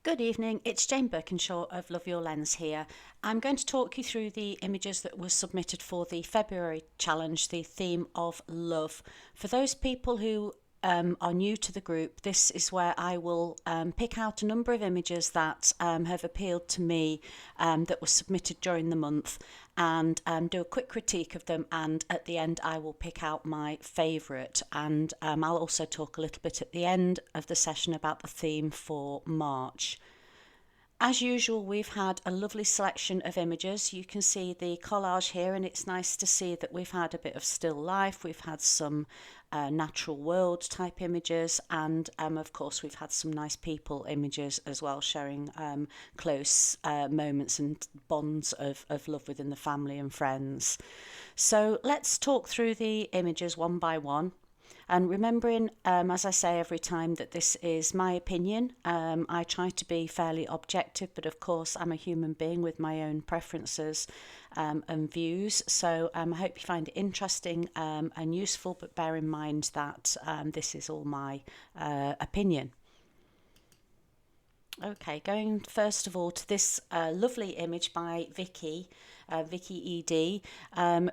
Good evening, it's Jane Birkinshaw of Love Your Lens here. I'm going to talk you through the images that were submitted for the February challenge, the theme of love. For those people who are new to the group, this is where I will pick out a number of images that have appealed to me that were submitted during the month and do a quick critique of them, and at the end I will pick out my favourite, and I'll also talk a little bit at the end of the session about the theme for March. As usual, we've had a lovely selection of images. You can see the collage here, and it's nice to see that we've had a bit of still life. We've had some natural world type images, and of course we've had some nice people images as well, showing close moments and bonds of love within the family and friends. So let's talk through the images one by one. And remembering, as I say every time, that this is my opinion. I try to be fairly objective, but of course I'm a human being with my own preferences and views. So I hope you find it interesting and useful, but bear in mind that this is all my opinion. Okay, going first of all to this lovely image by Vicki Edie.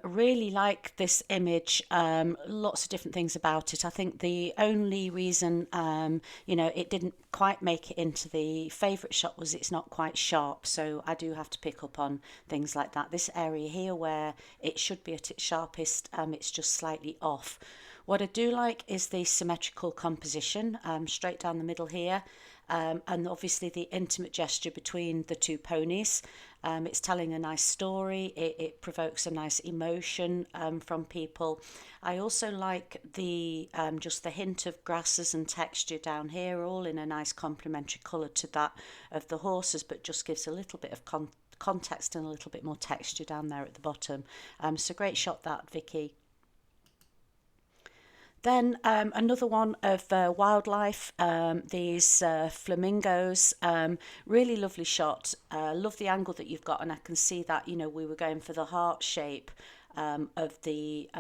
Really like this image. Lots of different things about it. I think the only reason, it didn't quite make it into the favourite shot was it's not quite sharp. So I do have to pick up on things like that. This area here where it should be at its sharpest, it's just slightly off. What I do like is the symmetrical composition, straight down the middle here. And obviously the intimate gesture between the two ponies. It's telling a nice story. It provokes a nice emotion from people. I also like the just the hint of grasses and texture down here, all in a nice complementary colour to that of the horses, but just gives a little bit of context and a little bit more texture down there at the bottom. So great shot that, Vicky. Then another one of wildlife, these flamingos, really lovely shot. Love the angle that you've got, and I can see that, we were going for the heart shape of the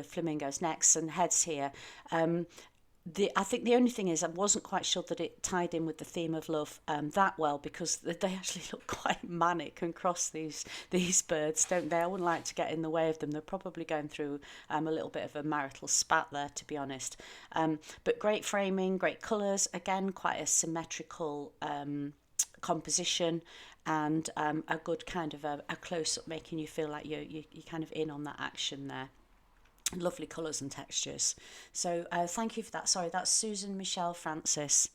flamingos' necks and heads here. I think the only thing is I wasn't quite sure that it tied in with the theme of love that well, because they actually look quite manic and cross, these birds, don't they? I wouldn't like to get in the way of them. They're probably going through a little bit of a marital spat there, to be honest. But great framing, great colours, again quite a symmetrical composition, and a good kind of a close-up, making you feel like you're kind of in on that action there. Lovely colours and textures. So thank you for that. Sorry, that's Susan Michelle Francis.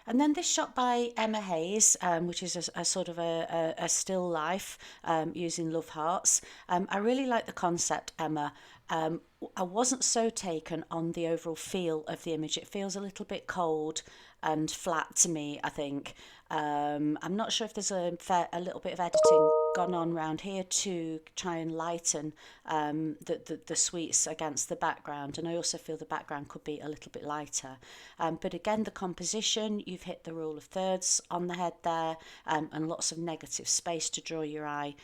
And then this shot by Emma Hayes, which is a sort of a still life using love hearts. I really like the concept, Emma. I wasn't so taken on the overall feel of the image. It feels a little bit cold and flat to me, I think. I'm not sure if there's a little bit of editing gone on around here to try and lighten the sweets against the background, and I also feel the background could be a little bit lighter. But again, the composition, you've hit the rule of thirds on the head there, and lots of negative space to draw your eye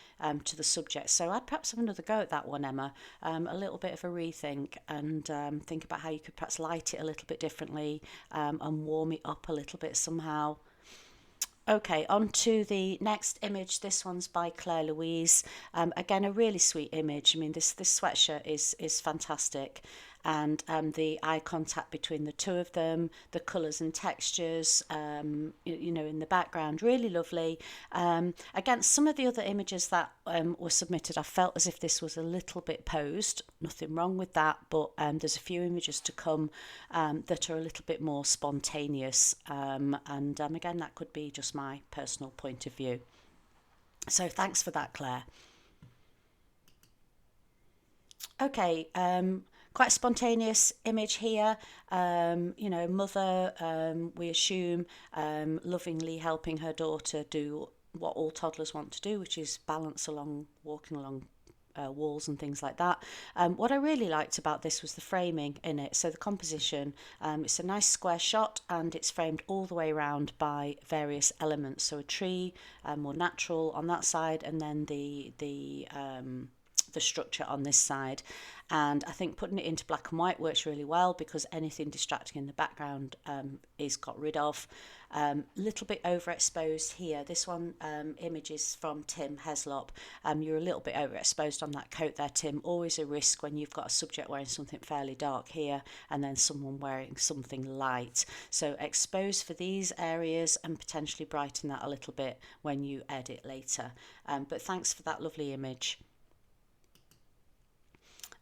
to the subject. So I'd perhaps have another go at that one, Emma. A little bit of a rethink, and think about how you could perhaps light it a little bit differently and warm it up a little bit somehow. Okay, on to the next image. This one's by Claire Louise. Again, a really sweet image. I mean, this sweatshirt is fantastic, and the eye contact between the two of them, the colours and textures, in the background, really lovely. Against some of the other images that were submitted, I felt as if this was a little bit posed. Nothing wrong with that, but there's a few images to come that are a little bit more spontaneous, and again, that could be just my personal point of view. So thanks for that, Claire. Okay, quite a spontaneous image here. Mother, we assume, lovingly helping her daughter do what all toddlers want to do, which is balance along, walking along walls and things like that. What I really liked about this was the framing in it. So the composition, it's a nice square shot, and it's framed all the way around by various elements. So a tree, more natural on that side, and then the structure on this side. And I think putting it into black and white works really well because anything distracting in the background is got rid of. Little bit overexposed here. This one image is from Tim Heslop. You're a little bit overexposed on that coat there, Tim. Always a risk when you've got a subject wearing something fairly dark here and then someone wearing something light. So expose for these areas and potentially brighten that a little bit when you edit later. But thanks for that lovely image.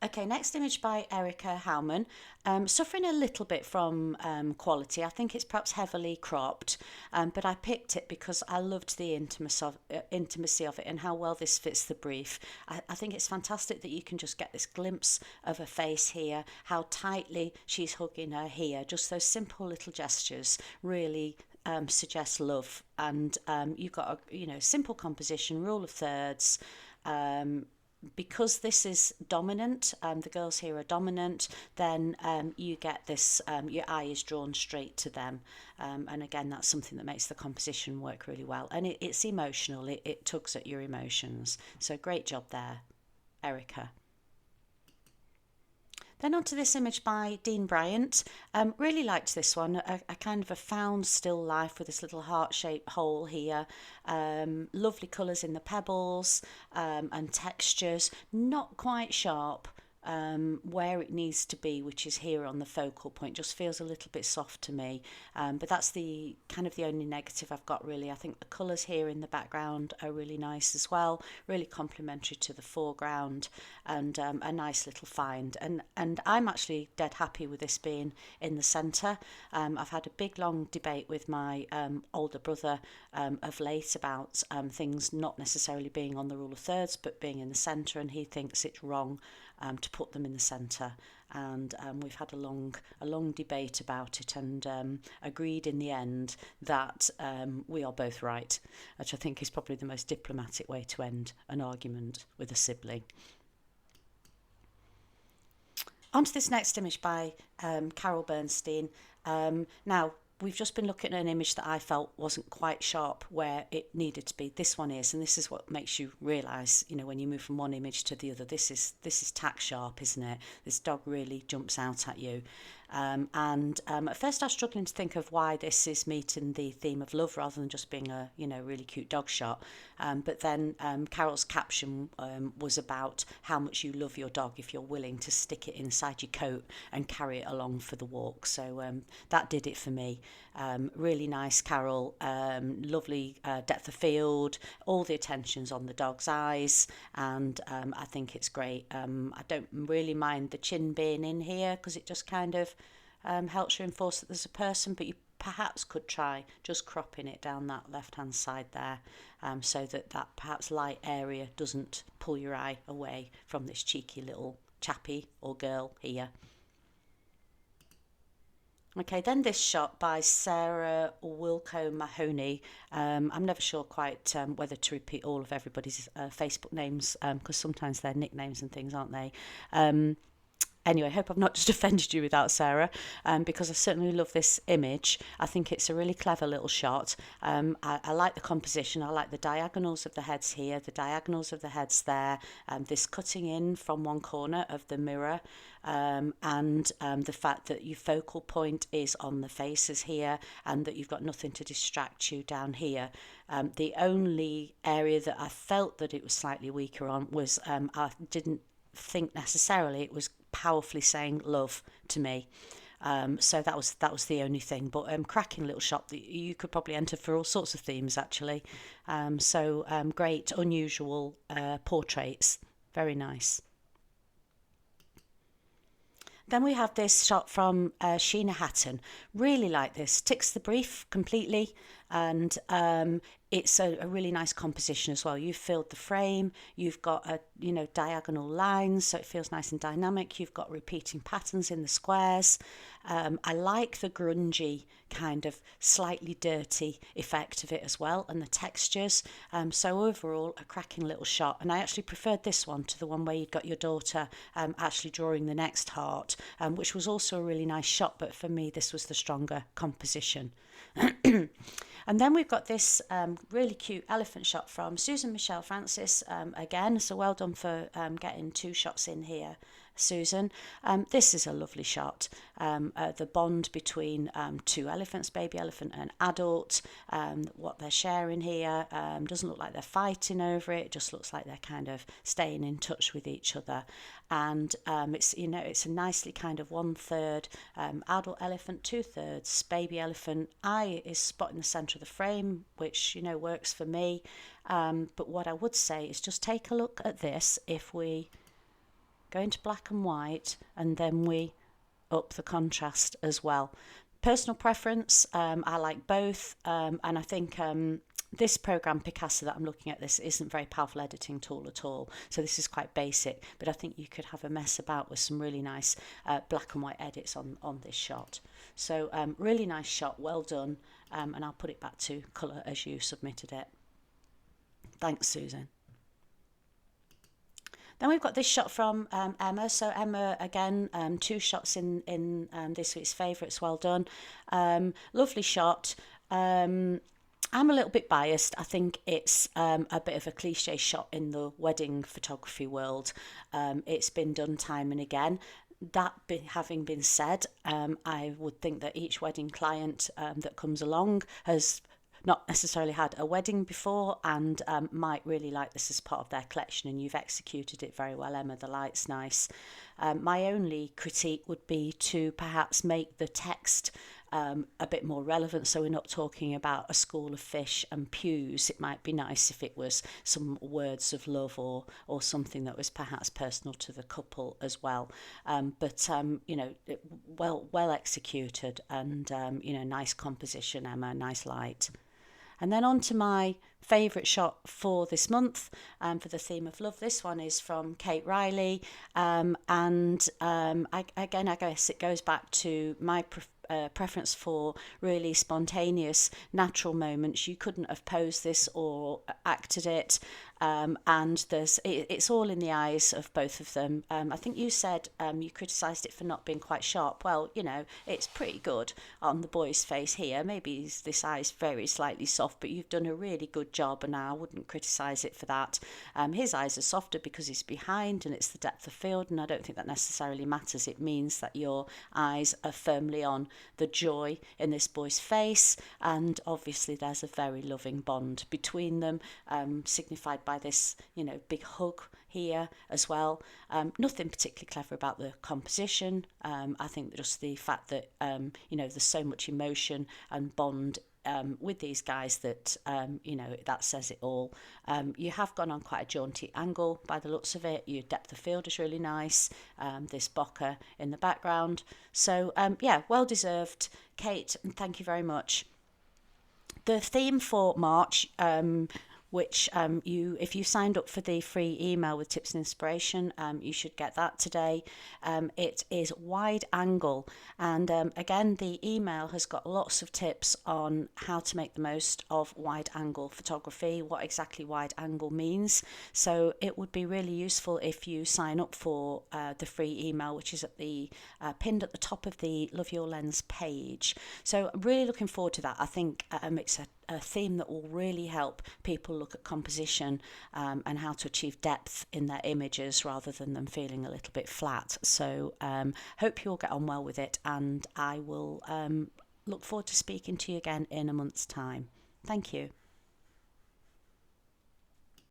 Okay, next image by Erica Hammond. Suffering a little bit from quality. I think it's perhaps heavily cropped, but I picked it because I loved the intimacy of it and how well this fits the brief. I think it's fantastic that you can just get this glimpse of her face here, how tightly she's hugging her here. Just those simple little gestures really suggest love. And you've got a simple composition, rule of thirds. Because this is dominant, the girls here are dominant, then you get this, your eye is drawn straight to them. And again, that's something that makes the composition work really well. And it's emotional, it tugs at your emotions. So great job there, Erica. Then onto this image by Dean Bryant. Really liked this one, a kind of a found still life with this little heart-shaped hole here. Lovely colours in the pebbles and textures, not quite sharp. Where it needs to be, which is here on the focal point, just feels a little bit soft to me, but that's the kind of the only negative I've got really. I think the colours here in the background are really nice as well, really complementary to the foreground, and a nice little find, and I'm actually dead happy with this being in the centre. I've had a big long debate with my older brother of late about things not necessarily being on the rule of thirds but being in the centre, and he thinks it's wrong to put them in the centre, and we've had a long debate about it, and agreed in the end that we are both right, which I think is probably the most diplomatic way to end an argument with a sibling. On to this next image by Carol Bernstein. Now, we've just been looking at an image that I felt wasn't quite sharp where it needed to be. This one is, and this is what makes you realise, when you move from one image to the other, this is tack sharp, isn't it? This dog really jumps out at you. And at first I was struggling to think of why this is meeting the theme of love rather than just being a really cute dog shot. But then Carol's caption was about how much you love your dog if you're willing to stick it inside your coat and carry it along for the walk. So that did it for me. Really nice, Carol. Lovely depth of field, all the attention's on the dog's eyes, and I think it's great. I don't really mind the chin being in here because it just kind of helps reinforce that there's a person, but you perhaps could try just cropping it down that left hand side there, so that perhaps light area doesn't pull your eye away from this cheeky little chappie or girl here. Okay, then this shot by Sarah Wilco Mahoney. I'm never sure quite whether to repeat all of everybody's Facebook names because sometimes they're nicknames and things, aren't they? Anyway, I hope I've not just offended you with that, Sarah, because I certainly love this image. I think it's a really clever little shot. I like the composition. I like the diagonals of the heads here, the diagonals of the heads there, this cutting in from one corner of the mirror, and the fact that your focal point is on the faces here and that you've got nothing to distract you down here. The only area that I felt that it was slightly weaker on was I didn't think necessarily it was powerfully saying love to me, so that was the only thing, but cracking little shot that you could probably enter for all sorts of themes actually. So great, unusual portraits, very nice. Then we have this shot from Sheena Hatton. Really like this, ticks the brief completely, and it's a really nice composition as well. You've filled the frame, you've got diagonal lines, so it feels nice and dynamic. You've got repeating patterns in the squares. I like the grungy kind of slightly dirty effect of it as well, and the textures. So overall, a cracking little shot. And I actually preferred this one to the one where you'd got your daughter actually drawing the next heart, which was also a really nice shot, but for me this was the stronger composition. And then we've got this really cute elephant shot from Susan Michelle Francis again, so well done for getting two shots in here. Susan. This is a lovely shot. The bond between two elephants, baby elephant and adult, what they're sharing here, doesn't look like they're fighting over it. It just looks like they're kind of staying in touch with each other. And it's, you know, it's a nicely kind of 1/3 adult elephant, 2/3 baby elephant. Eye is spot in the centre of the frame, which, you know, works for me. But what I would say is just take a look at this. If we go into black and white and then we up the contrast as well. Personal preference, I like both, and I think this program Picasso that I'm looking at, this isn't a very powerful editing tool at all, so this is quite basic, but I think you could have a mess about with some really nice black and white edits on this shot. So really nice shot, well done, and I'll put it back to colour as you submitted it. Thanks, Susan. Then we've got this shot from Emma. So Emma, again, 2 shots in this week's favourites. Well done. Lovely shot. I'm a little bit biased. I think it's a bit of a cliche shot in the wedding photography world. It's been done time and again. That having been said, I would think that each wedding client that comes along has not necessarily had a wedding before and might really like this as part of their collection, and you've executed it very well, Emma. The light's nice. My only critique would be to perhaps make the text a bit more relevant, so we're not talking about a school of fish and pews. It might be nice if it was some words of love or something that was perhaps personal to the couple as well. But you know, well executed, and you know, nice composition, Emma, nice light. And then on to my favourite shot for this month, for the theme of love. This one is from Kate Riley, and again, I guess it goes back to my preference for really spontaneous, natural moments. You couldn't have posed this or acted it, and it's all in the eyes of both of them. I think you said you criticised it for not being quite sharp. Well, you know, it's pretty good on the boy's face here. Maybe this eye's very slightly soft, but you've done a really good job, and I wouldn't criticise it for that. His eyes are softer because he's behind and it's the depth of field, and I don't think that necessarily matters. It means that your eyes are firmly on the joy in this boy's face, and obviously there's a very loving bond between them, signified by this, you know, big hug here as well. Nothing particularly clever about the composition. I think just the fact that you know, there's so much emotion and bond with these guys that you know, that says it all. You have gone on quite a jaunty angle by the looks of it. Your depth of field is really nice. This bokeh in the background. So yeah, well deserved, Kate, and thank you very much. The theme for March, which if you signed up for the free email with tips and inspiration, you should get that today. It is wide angle, and again, the email has got lots of tips on how to make the most of wide angle photography, what exactly wide angle means. So it would be really useful if you sign up for the free email, which is at the pinned at the top of the Love Your Lens page. So I'm really looking forward to that. I think it's a theme that will really help people look at composition and how to achieve depth in their images rather than them feeling a little bit flat. So hope you all get on well with it, and I will look forward to speaking to you again in a month's time. Thank you.